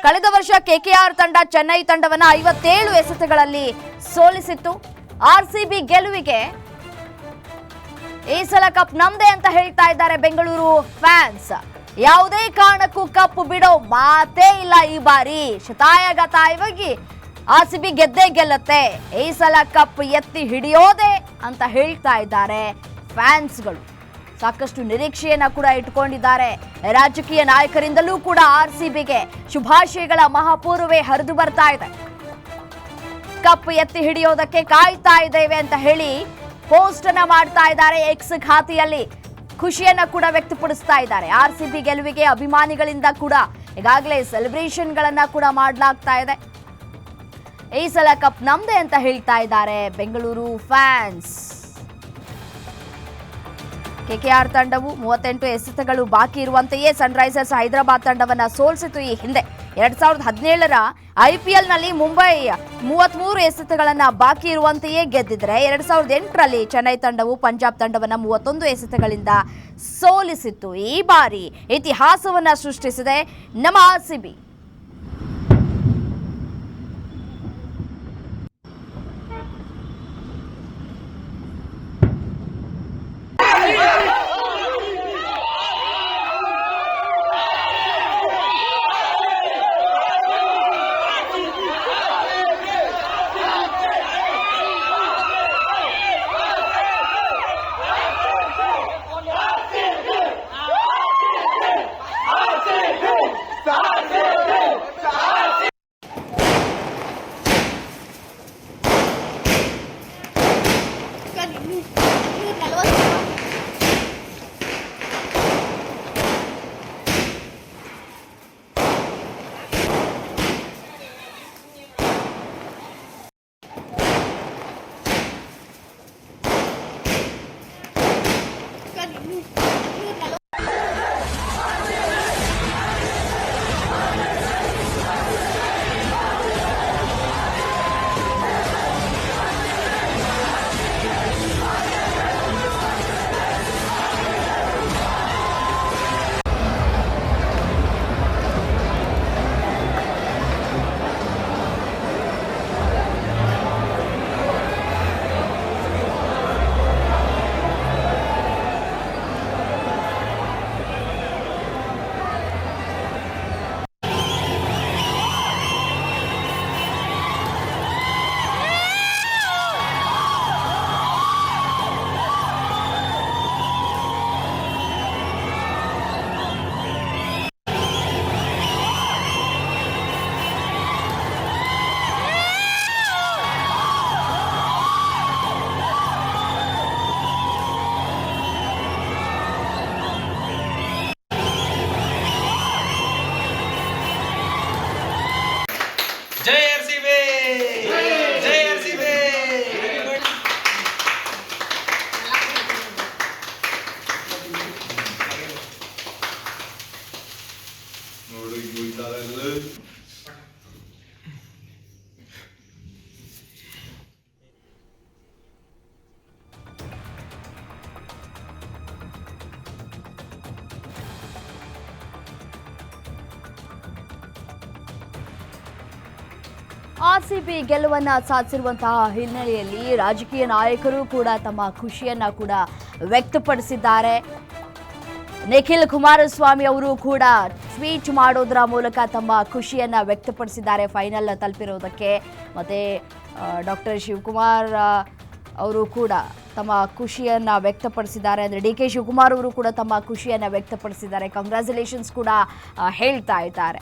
ಕಳೆದ ವರ್ಷ ಕೆಕೆಆರ್ ತಂಡ ಚೆನ್ನೈ ತಂಡವನ್ನ 57 ಎಸೆತಗಳಲ್ಲಿ ಸೋಲಿಸಿತ್ತು. ಆರ್ಸಿಬಿ ಗೆಲುವಿಗೆ ಈ ಸಲ ಕಪ್ ನಮ್ದೇ ಅಂತ ಹೇಳ್ತಾ ಇದ್ದಾರೆ ಬೆಂಗಳೂರು ಫ್ಯಾನ್ಸ್. ಯಾವುದೇ ಕಾರಣಕ್ಕೂ ಕಪ್ ಬಿಡೋ ಮಾತೇ ಇಲ್ಲ ಈ ಬಾರಿ. ಶತಾಯಗತಾಯವಾಗಿ ಆರ್ಸಿಬಿ ಗೆದ್ದೇ ಗೆಲ್ಲತ್ತೆ, ಈ ಸಲ ಕಪ್ ಎತ್ತಿ ಹಿಡಿಯೋದೇ ಅಂತ ಹೇಳ್ತಾ ಇದ್ದಾರೆ ಫ್ಯಾನ್ಸ್ಗಳು. ಸಾಕಷ್ಟು ನಿರೀಕ್ಷೆಯನ್ನ ಕೂಡ ಇಟ್ಕೊಂಡಿದ್ದಾರೆ. ರಾಜಕೀಯ ನಾಯಕರಿಂದಲೂ ಕೂಡ ಆರ್ಸಿಬಿಗೆ ಶುಭಾಶಯಗಳ ಮಹಾಪೂರ್ವೇ ಹರಿದು ಬರ್ತಾ ಇದೆ. ಕಪ್ ಎತ್ತಿ ಹಿಡಿಯೋದಕ್ಕೆ ಕಾಯ್ತಾ ಇದ್ದೇವೆ ಅಂತ ಹೇಳಿ ಪೋಸ್ಟ್ ಅನ್ನ ಮಾಡ್ತಾ ಇದ್ದಾರೆ. ಎಕ್ಸ್ ಖಾತೆಯಲ್ಲಿ ಖುಷಿಯನ್ನ ಕೂಡ ವ್ಯಕ್ತಪಡಿಸ್ತಾ ಇದ್ದಾರೆ. ಆರ್ಸಿಬಿ ಗೆಲುವಿಗೆ ಅಭಿಮಾನಿಗಳಿಂದ ಕೂಡ ಈಗಾಗಲೇ ಸೆಲೆಬ್ರೇಷನ್ ಗಳನ್ನ ಕೂಡ ಮಾಡಲಾಗ್ತಾ ಇದೆ. ಈ ಸಲ ಕಪ್ ನಮ್ದೇ ಅಂತ ಹೇಳ್ತಾ ಇದ್ದಾರೆ ಬೆಂಗಳೂರು ಫ್ಯಾನ್ಸ್. ಕೆಕೆಆರ್ ತಂಡವು 38 ಎಸೆತಗಳು ಬಾಕಿ ಇರುವಂತೆಯೇ ಸನ್ರೈಸರ್ಸ್ ಹೈದರಾಬಾದ್ ತಂಡವನ್ನ ಸೋಲಿಸಿತು. ಈ ಹಿಂದೆ 2017ರ ಐಪಿಎಲ್ನಲ್ಲಿ ಮುಂಬೈ 33 ಎಸೆತಗಳನ್ನ ಬಾಕಿ ಇರುವಂತೆಯೇ ಗೆದ್ದಿದ್ರೆ 2008ರಲ್ಲಿ ಚೆನ್ನೈ ತಂಡವು ಪಂಜಾಬ್ ತಂಡವನ್ನ 31 ಎಸೆತಗಳಿಂದ ಸೋಲಿಸಿತ್ತು. ಈ ಬಾರಿ ಇತಿಹಾಸವನ್ನ ಸೃಷ್ಟಿಸಿದೆ ನಮ್ಮ ಆರ್ಸಿಬಿ. जय आरसीबी जय आरसीबी ನೋಡಿ ಹೋಯ್ತಾರಲ್ಲ. ಆರ್ಸಿಬಿ ಗೆಲುವನ್ನ ಸಾಧಿಸಿರುವಂತಹ ಹಿನ್ನೆಲೆಯಲ್ಲಿ ರಾಜಕೀಯ ನಾಯಕರು ಕೂಡ ತಮ್ಮ ಖುಷಿಯನ್ನ ಕೂಡ ವ್ಯಕ್ತಪಡಿಸಿದ್ದಾರೆ. ನಿಖಿಲ್ ಕುಮಾರಸ್ವಾಮಿ ಅವರು ಕೂಡ ಟ್ವೀಟ್ ಮಾಡೋದರ ಮೂಲಕ ತಮ್ಮ ಖುಷಿಯನ್ನ ವ್ಯಕ್ತಪಡಿಸಿದ್ದಾರೆ ಫೈನಲ್ ತಲುಪಿರೋದಕ್ಕೆ. ಮತ್ತೆ ಡಾಕ್ಟರ್ ಶಿವಕುಮಾರ್ ಅವರು ಕೂಡ ತಮ್ಮ ಖುಷಿಯನ್ನ ವ್ಯಕ್ತಪಡಿಸಿದ್ದಾರೆ. ಅಂದರೆ ಡಿ ಕೆ ಶಿವಕುಮಾರ್ ಅವರು ಕೂಡ ತಮ್ಮ ಖುಷಿಯನ್ನ ವ್ಯಕ್ತಪಡಿಸಿದ್ದಾರೆ. ಕಂಗ್ರ್ಯಾಚುಲೇಷನ್ಸ್ ಕೂಡ ಹೇಳ್ತಾ ಇದ್ದಾರೆ.